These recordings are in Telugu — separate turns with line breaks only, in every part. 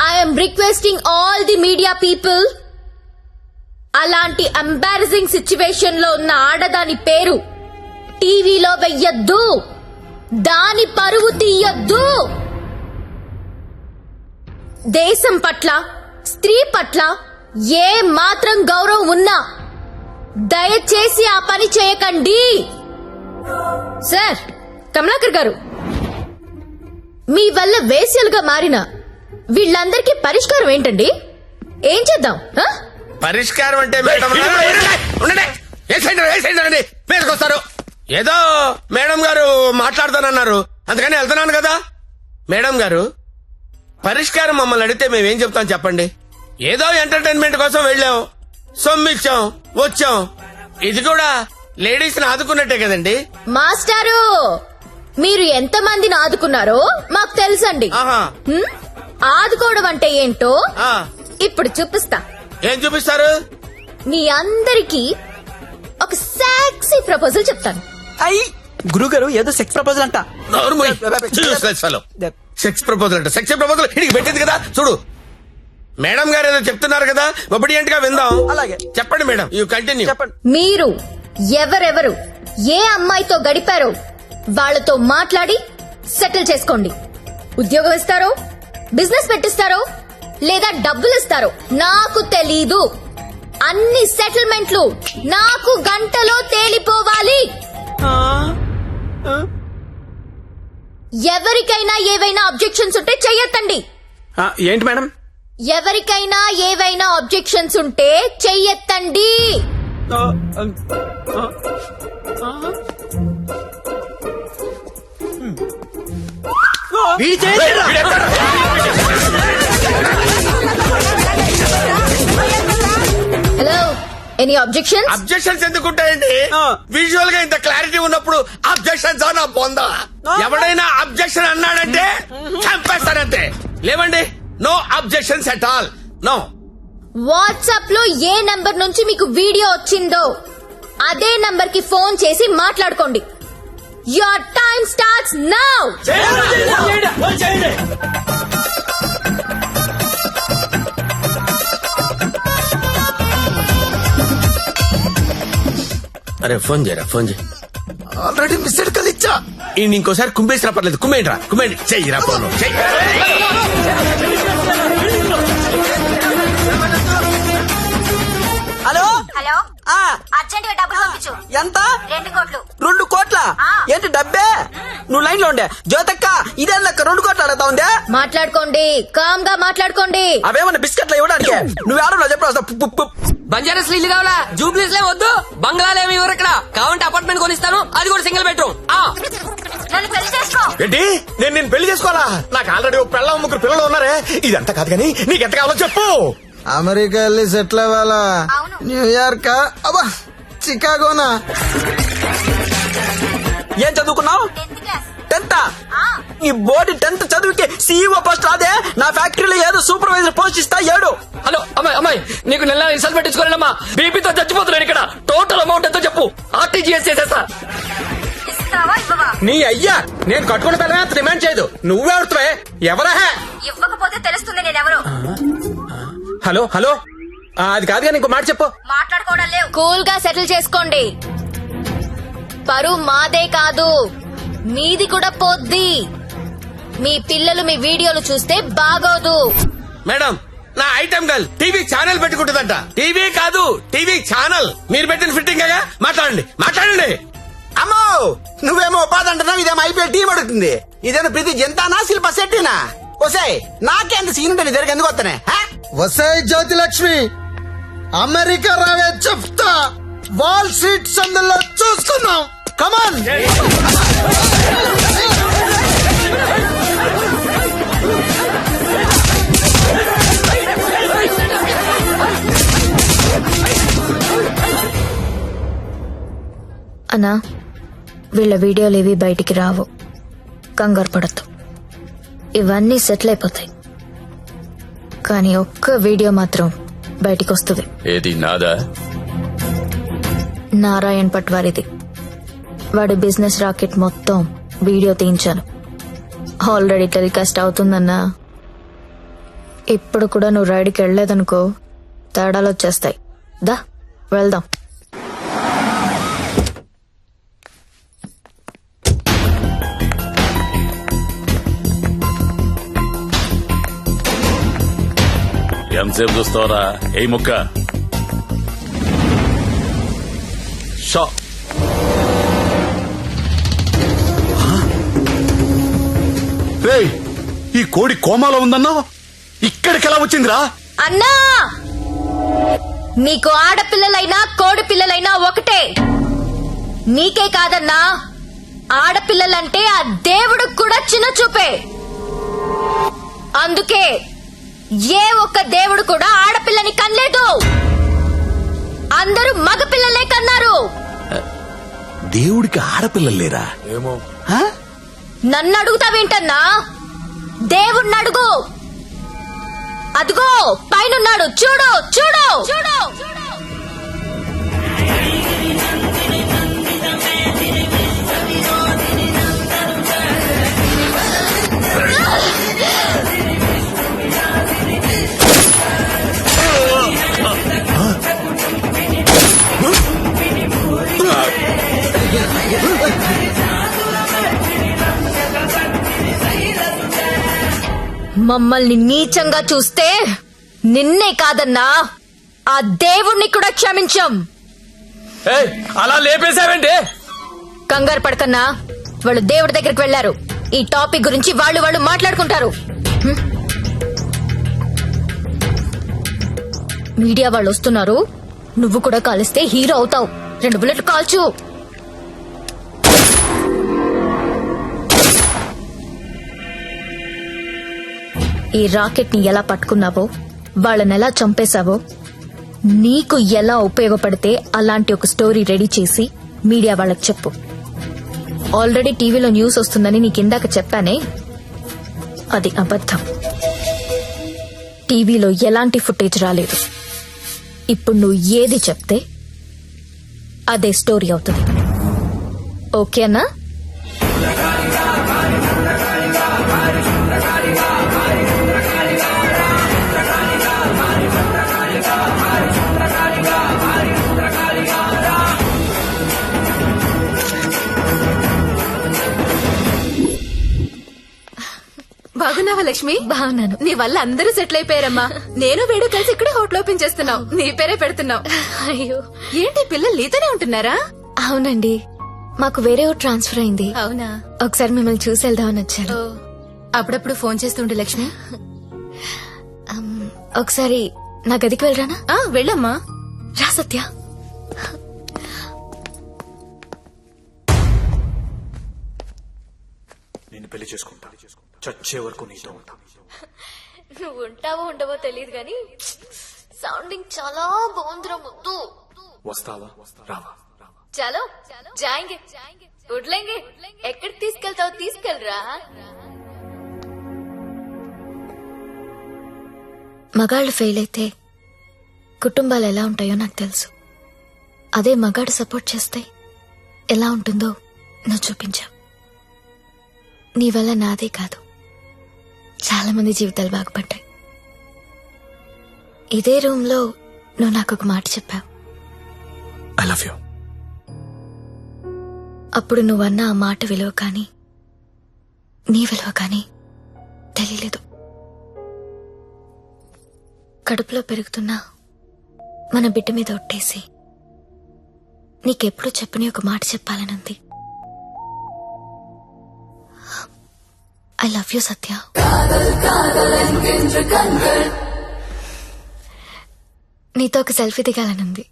I am requesting all the media people, అలాంటి ఎంబారసింగ్ సిచ్యువేషన్ లో ఉన్న ఆడదాని పేరు టీవీలో వెయ్యొద్దు, దాని పరువు తీయొద్దు. దేశం పట్ల, స్త్రీ పట్ల ఏ మాత్రం గౌరవం ఉన్నా దయచేసి ఆ పని చేయకండి. సార్ కమలాకర్ గారు, మీ వల్ల వేశ్యలుగా మారిన వీళ్ళందరికీ పరిష్కారం ఏంటండి? ఏం చేద్దాం?
పరిష్కారం అంటే మీదకొస్తారు. ఏదో మేడం గారు మాట్లాడతానన్నారు, అందుకని వెళ్తున్నాను కదా. మేడం గారు, పరిష్కారం మమ్మల్ని అడిగితే మేమేం చెప్తాం చెప్పండి? ఏదో ఎంటర్టైన్మెంట్ కోసం వెళ్ళాం, సొమ్మిచ్చాం, వచ్చాం. ఇది కూడా లేడీస్ ని ఆదుకున్నట్టే కదండి.
మాస్టారు, మీరు ఎంత మందిని ఆదుకున్నారో మాకు తెలుసండి. ఆదుకోవడం అంటే ఏంటో ఇప్పుడు చూపిస్తా.
ఏం చూపిస్తారు?
మీ అందరికి ఒక సెక్సీ ప్రపోజల్ చెప్తాను.
అయ్యి గురుగారు ఏదో సెక్స్ ప్రపోజల్ అంట.
సెక్స్ ప్రపోజల్ అంట. సెక్స్ ప్రపోజల్ ఇడికి పెట్టింది కదా చూడు. మేడం గారు ఏదో చెప్తున్నారు కదా, ఒబిడియంట్ గా విందాం.
అలాగే
చెప్పండి మేడం, యూ కంటిన్యూ.
చెప్పండి.
మీరు ఎవరెవరు ఏ అమ్మాయితో గడిపారో వాళ్ళతో మాట్లాడి సెటిల్ చేసుకోండి. ఉద్యోగం ఇస్తారో, బిజినెస్ పెట్టిస్తారో, లేదా డబ్బులు ఇస్తారో నాకు తెలీదు. అన్ని సెటిల్మెంట్లు నాకు గంటలో తేలిపోవాలి. ఎవరికైనా ఏవైనా అబ్జెక్షన్స్ ఉంటే చెయ్యొద్దండి.
ఏంటి మేడం?
ఎవరికైనా ఏవైనా అబ్జెక్షన్స్ ఉంటే చెయ్యొద్దండి. Hello, any objections?
అబ్జెక్షన్స్ ఎందుకుంటాయండి? విజువల్ గా ఇంత క్లారిటీ ఉన్నప్పుడు అబ్జెక్షన్స్ నా పొందా. ఎవడైనా అబ్జెక్షన్ అన్నాడంటే చంపేస్తానంతే. లేవండి, no objections at all, no.
WhatsApp లో ఏ నంబర్ నుంచి మీకు వీడియో వచ్చిందో అదే నంబర్ కి ఫోన్ చేసి మాట్లాడుకోండి. Your time starts now.
అరే ఫోన్ చేయరా, ఫోన్ చేయి.
ఆల్రెడీ మిస్డ్ కాల్ ఇచ్చా.
ఇంకోసారి కుమ్మేసినా పర్లేదు, కుమ్మేంట్రా, కుమ్మేండి. చెయ్యిరా ఫోన్.
హలో
హలో, అర్జెంట్ గా డబ్బులు పంపించు.
ఎంత?
2 కోట్లు.
2 కోట్ల? ఏంటి డబ్బే? నువ్వు లైన్ లో ఉండే జ్యోతక్క, ఇదే లెక్క 2 కోట్లు అడుగుతా ఉందే.
మాట్లాడుకోండి, కామ్ గా మాట్లాడుకోండి.
అవేమన్నా బిస్కెట్లు ఇవ్వడానికి? నువ్వు ఆడలో చెప్పు.
బంజారాస్ ఇల్లు కావాలా? జూబ్లీస్ లే వద్దు, బంగ్లాలు ఏమి ఇవ్వరు ఇక్కడ. కావాలంటే అపార్ట్మెంట్ కొనిస్తాను, అది కూడా సింగిల్ బెడ్రూమ్.
నన్ను పెళ్లి చేసుకో.
ఏంటి? నేను పెళ్లి చేసుకోవాలా? నాకు ఆల్రెడీ 3 పిల్లలు ఉన్నారే. ఇదంతా కాదు కానీ నీకెంత కావాలో చెప్పు.
అమెరికా వెళ్ళి సెటిల్ అవ్వాలా? న్యూయార్క్, అబ్బా చికాగోనా?
ఏం చదువుకున్నావు? 10th. ఈ బోర్డు 10th చదువుకి CEO పోస్ట్ రాదే. నా ఫ్యాక్టరీలో ఏదో సూపర్వైజర్ పోస్ట్ ఇస్తా. 7.
హలో అమ్మాయి, నీకు నెల రిసల్ట్ పెట్టించుకోలేనమ్మా. బీపీతో చచ్చిపోతున్నాను ఇక్కడ. టోటల్ అమౌంట్ ఎంతో చెప్పు, RTGS చేసేస్తా.
ఇస్తావా ఇవ్వవా?
నీ అయ్యా, నేను కట్టుకున్న పిల్లమే అంత డిమాండ్ చేయదు. నువ్వే అడుగుతావే, ఎవరా?
ఇవ్వకపోతే తెలుస్తుంది నేనెవరు.
హలో, అది కాదు కానీ ఇంకో మాట చెప్పు.
మాట్లాడుకోవడం లేవు.
కూల్ గా సెటిల్ చేసుకోండి. పరువు మాదే కాదు, మీది కూడా పోద్ది. మీ పిల్లలు మీ వీడియోలు చూస్తే బాగోదు.
మేడం, నా ఐటమ్ గర్ల్ టీవీ ఛానల్ పెట్టుకుంటుందంట. టీవీ కాదు, టీవీ ఛానల్. మీరు పెట్టిన ఫిట్టింగ్ గా మాట్లాడండి.
అమ్మో, నువ్వేమో ఉపాధి అంటున్నావు, ఇదేమో IPL టీం అడుగుతుంది. ఇదేమో ప్రతి జంతానా శిల్ప శెట్టినా? వసాయ్, నాకెంత సీన్ ఉంటే నీ దగ్గర ఎందుకు వస్తానే? వసాయ్ జ్యోతి లక్ష్మి, అమెరికా రావే చెప్తా. వాల్ స్ట్రీట్ సందులో చూసుకుందాం. కమాన్.
అన్నా, వీళ్ళ వీడియోలు ఏవి బయటికి రావు, కంగారు పడద్దు. ఇవన్నీ సెటిల్ అయిపోతాయి. కానీ ఒక్క వీడియో మాత్రం బయటికి వస్తుంది.
ఏది నాదా?
నారాయణ్ పట్వారిది. వాడి బిజినెస్ రాకెట్ మొత్తం వీడియో తీయించాను. ఆల్రెడీ టెలికాస్ట్ అవుతుందన్నా. ఇప్పుడు కూడా నువ్వు రైడ్కి వెళ్ళలేదనుకో తేడాలు వచ్చేస్తాయి. దా వెళ్దాం.
ఎంతసేపు చూస్తావరా? ఏ ముక్క షా.
రేయ్, ఈ కోడి కోమాలో ఉందన్నా ఇక్కడికి ఎలా వచ్చిందిరా?
అన్నా, నీకు ఆడపిల్లలైనా కోడి పిల్లలైనా ఒకటే. నీకే కాదన్నా, ఆడపిల్లలంటే ఆ దేవుడికి కూడా చిన్న చూపే. అందుకే ఏ ఒక్క దేవుడు కూడా ఆడపిల్లని కనలేదు. అందరూ మగపిల్లలే కన్నారు.
దేవుడికి ఆడపిల్లలు లేరా?
ఏమో.
నన్ను అడుగుతావేంటన్నా? దేవుణ్ణి అడుగు. అదిగో పైనున్నాడు, చూడు చూడు చూడు. మమ్మల్ని నీచంగా చూస్తే నిన్నే కాదన్నా, ఆ దేవుణ్ణి కూడా క్షమించం.
ఏయ్, అలా లేపేశావేంటి?
కంగారు పడకన్నా, వాళ్ళు దేవుడి దగ్గరికి వెళ్లారు. ఈ టాపిక్ గురించి వాళ్ళు మాట్లాడుకుంటారు. మీడియా వాళ్ళు వస్తున్నారు. నువ్వు కూడా కాలిస్తే హీరో అవుతావు. 2 బుల్లెట్లు కాల్చు. ఈ రాకెట్ ని ఎలా పట్టుకున్నావో, వాళ్ళని ఎలా చంపేశావో, నీకు ఎలా ఉపయోగపడితే అలాంటి ఒక స్టోరీ రెడీ చేసి మీడియా వాళ్ళకి చెప్పు. ఆల్రెడీ టీవీలో న్యూస్ వస్తుందని నీకు ఇందాక చెప్పానే, అది అబద్ధం. టీవీలో ఎలాంటి ఫుటేజ్ రాలేదు. ఇప్పుడు నువ్వు ఏది చెప్తే అదే స్టోరీ అవుతుంది. ఓకేనా?
బాగున్నావా లక్ష్మి?
బాగున్నాను.
నీ వల్ల అందరూ సెటిల్ అయిపోయారమ్మా. నేను వేడు కలిసి ఇక్కడే హోటల్ ఓపెన్ చేస్తున్నావు. నీ పేరే పెడుతున్నావు.
అయ్యో,
ఏంటి పిల్లలు నీతోనే ఉంటున్నారా?
అవునండి, మాకు వేరే ఊరు ట్రాన్స్ఫర్ అయింది.
అవునా?
ఒకసారి మిమ్మల్ని చూసి వెళ్దామని వచ్చాను.
ఓ, అప్పుడప్పుడు ఫోన్ చేస్తుండే లక్ష్మి.
ఒకసారి నా గదికి వెళ్ళరానా?
వెళ్ళమ్మా.
రా సత్య.
నేను పెళ్లి చేసుకుంటా, చచ్చే వరకు నీతో ఉంటా.
నువ్వు ఉంటావో ఉండవో తెలియదు గాని సౌండింగ్ చాలా బాగుందిరా ముద్దు.
వస్తావా రావా?
చలో జాయింగే వడ్లేంగే. ఎక్కడికి తీసుకెళ్తావు? తీసుకెళ్ళరా. మగాళ్ళు ఫెయిల్ అయితే కుటుంబాలు ఎలా ఉంటాయో నాకు తెలుసు. అదే మగాడు సపోర్ట్ చేస్తే ఎలా ఉంటుందో నువ్వు చూపించావు. నీ వల్ల నాదే కాదు, చాలా మంది జీవితాలు బాగుపడ్డాయి. ఇదే రూమ్ లో నువ్వు నాకు ఒక మాట చెప్పావు.
I love you.
అప్పుడు నువ్వన్న ఆ మాట విలువ కానీ నీ విలువ కానీ తెలియలేదు. కడుపులో పెరుగుతున్నా మన బిడ్డ మీద ఒట్టేసి నీకెప్పుడు చెప్పని ఒక మాట చెప్పాలనుంది. ఐ లవ్ యూ సత్య. నీతో ఒక సెల్ఫీ దిగాలనుంది.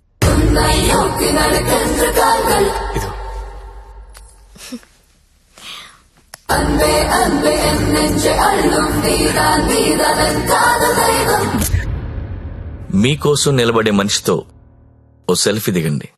ఇదో
మీకోసం నిలబడే మనిషితో ఓ సెల్ఫీ దిగండి.